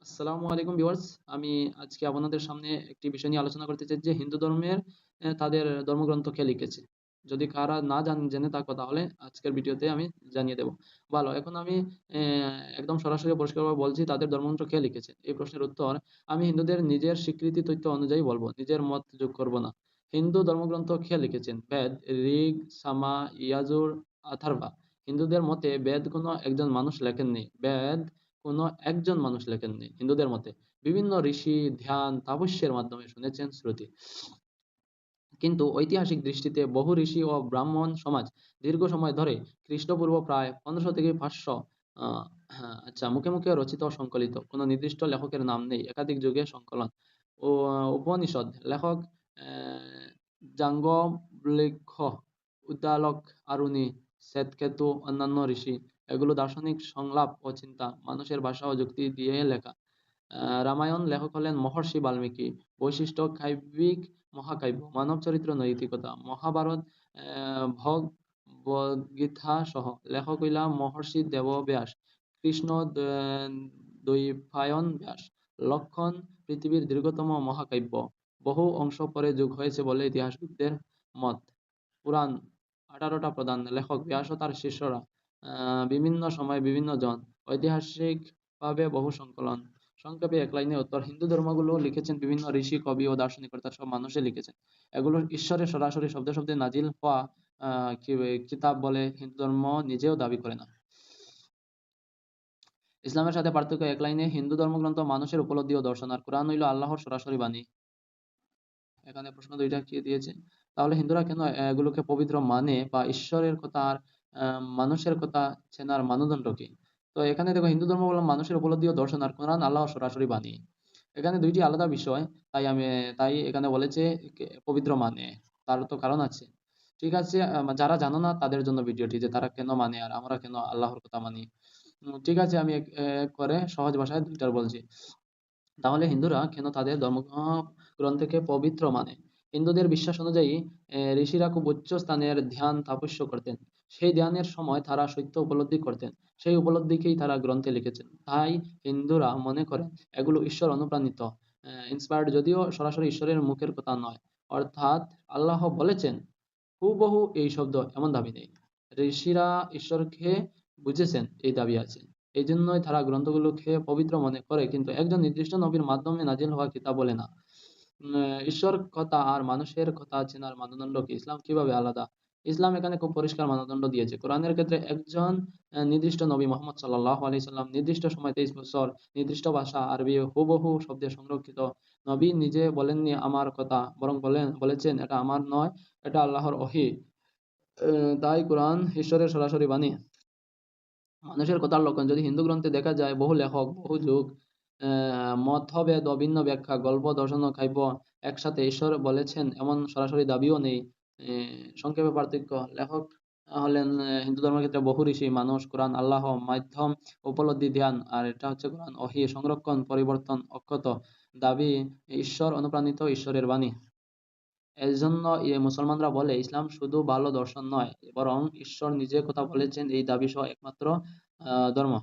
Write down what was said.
আসসালামু আলাইকুম ভিউয়ার্স। আমি আজকে আপনাদের সামনে একটি বিষয় নিয়ে আলোচনা করতে চাই যে হিন্দু ধর্মের তাদের ধর্মগ্রন্থ কে লিখেছে। যদি কারা না জেনে থাকো তাহলে আজকের ভিডিওতে আমি জানিয়ে দেব। ভালো, এখন আমি একদম সরাসরি পরিষ্কারভাবে বলছি তাদের ধর্মগ্রন্থ কে লিখেছে। এই প্রশ্নের উত্তর আমি হিন্দুদের নিজের স্বীকৃতি তথ্য অনুযায়ী বলবো, নিজের মত যোগ করব না। হিন্দু ধর্মগ্রন্থ কে লিখেছেন? বেদ, ঋগ, সামা, ইয়াজুর, আথার্বা। হিন্দুদের মতে বেদ কোনো একজন মানুষ লেখেননি। বেদ কোনো একজন মানুষ লেখেননি। হিন্দুদের মতে বিভিন্ন ঋষি ধ্যান তাপস্যের মাধ্যমে শুনেছেন শ্রুতি। কিন্তু ঐতিহাসিক দৃষ্টিতে বহু ঋষি ও ব্রাহ্মণ সমাজ দীর্ঘ সময় ধরে খ্রিস্টপূর্ব প্রায় 1500 থেকে 500 মুখে মুখে রচিত ও সংকলিত কোনো নির্দিষ্ট লেখকের নাম নেই। একাধিক যুগে সংকলন ও উপনিষদ লেখক জাঙ্গবল্ক্য, উদ্দালক, আরুণি, শ্বেতকেতু, অন্যান্য ঋষি। এগুলো দার্শনিক সংলাপ ও চিন্তা, মানুষের ভাষা ও যুক্তি দিয়ে লেখা। রামায়ণ লেখক হলেন মহর্ষি বাল্মীকি। বৈশিষ্ট্য কাব্যিক মহাকাব্য, মানব চরিত্র, নৈতিকতা। মহাভারত, ভগবদ্গীতা সহ লেখক হইলা মহর্ষি দেবব্যাস। কৃষ্ণ দ্বৈপায়ন ব্যাস। লক্ষণ পৃথিবীর দীর্ঘতম মহাকাব্য, বহু অংশ পরে যোগ হয়েছে বলে ইতিহাসবিদদের মত। পুরাণ 18টা প্রধান লেখক ব্যাস ও তার শিষ্যরা। বিভিন্ন সময় বিভিন্ন জন। ঐতিহাসিক ভাবে বহু সংকলন। সংক্ষেপে এক লাইনে উত্তর: হিন্দু ধর্মগুলো লিখেছেন বিভিন্ন ঋষি, কবি ও দার্শনিকতা সব মানুষে লিখেছেন। এগুলো ঈশ্বরের সরাসরি শব্দে শব্দে নাজিল হওয়া কিতাব বলে হিন্দু ধর্ম নিজেও দাবি করে না। ইসলামের সাথে পার্থক্য এক লাইনে: হিন্দু ধর্মগ্রন্থ মানুষের উপলব্ধি ও দর্শন, আর কোরআন হইল আল্লাহর সরাসরি বাণী। এখানে প্রশ্ন দুইটা কি দিয়েছে, তাহলে হিন্দুরা কেন এগুলোকে পবিত্র মানে, বা ঈশ্বরের কথা আর মানুষের কথা চেনার মানদণ্ড কি? তো এখানে দেখো, হিন্দু ধর্ম বললাম মানুষের উপলব্ধি ও দর্শন, আর কোরআন আল্লাহর সরাসরি বাণী। এখানে দুইটি আলাদা বিষয়। তাই এখানে বলেছে পবিত্র মানে, তার তো কারণ আছে। ঠিক আছে, যারা জানো না তাদের জন্য ভিডিওটি, যে তারা কেন মানে আর আমরা কেন আল্লাহর কথা মানি। ঠিক আছে, আমি এক এক করে সহজ ভাষায় দুইটার বলছি। তাহলে হিন্দুরা কেন তাদের ধর্মগ্রন্থকে পবিত্র মানে? হিন্দুদের বিশ্বাস অনুযায়ী ঋষিরা খুব উচ্চ স্থানের ধ্যান তাপস্য করতেন। সেই ধ্যানের সময় তারা সত্য উপলব্ধি করতেন। সেই উপলব্ধিকেই তারা গ্রন্থে লিখেছেন। তাই হিন্দুরা মনে করেন এগুলো ঈশ্বর অনুপ্রাণিত, ইন্সপায়ার্ড, যদিও সরাসরি ঈশ্বরের মুখের কথা নয়। অর্থাৎ আল্লাহ বলেছেন হুবহু এই শব্দ, এমন দাবি নেই। ঋষিরা ঈশ্বরকে বুঝেছেন এই দাবি আছে। এই জন্যই তারা গ্রন্থগুলোকে পবিত্র মনে করে, কিন্তু একজন নির্দিষ্ট নবীর মাধ্যমে নাজিল হওয়া কিতাব বলে না। ঈশ্বর কথা আর মানুষের কথা চেনার মানদণ্ড কি? ইসলাম কিভাবে আলাদা? ইসলাম এখানে খুব পরিষ্কার মানদণ্ড দিয়েছে। কোরআনের ক্ষেত্রে একজন নির্দিষ্ট নবী মোহাম্মদ সাল্লাল্লাহু আলাইহি সাল্লাম, নির্দিষ্ট সময় 23 বছর, নির্দিষ্ট ভাষা আরবি, হুবহু শব্দে সংরক্ষিত। নবী নিজে বলেননি আমার কথা, বরং বলেছেন এটা আমার নয়, এটা আল্লাহর ওহী। তাই কোরআন ঈশ্বরের সরাসরি বাণী, মানুষের কথার লক্ষণ। যদি হিন্দু গ্রন্থে দেখা যায় বহু লেখক, বহু যুগ, মতভেদ, অভিন্ন ব্যাখ্যা, গল্প, দর্শন ও কাব্য একসাথে ঈশ্বর বলেছেন এমন সরাসরি দাবিও নেই। সংক্ষেপে পার্থক্য: লেখক হলেন হিন্দু ধর্মের ক্ষেত্রে বহু ঋষি, মানুষ কোরআন আল্লাহ, মাধ্যম উপলব্ধি ধ্যান, আর এটা হচ্ছে কোরআন ওহী, সংরক্ষণ, পরিবর্তন, অক্ষত, দাবি ঈশ্বর অনুপ্রাণিত, ঈশ্বরের বাণী। এজন্য মুসলমানরা বলে ইসলাম শুধু ভালো দর্শন নয়, বরং ঈশ্বর নিজে কথা বলেছেন এই দাবি সহ একমাত্র ধর্ম।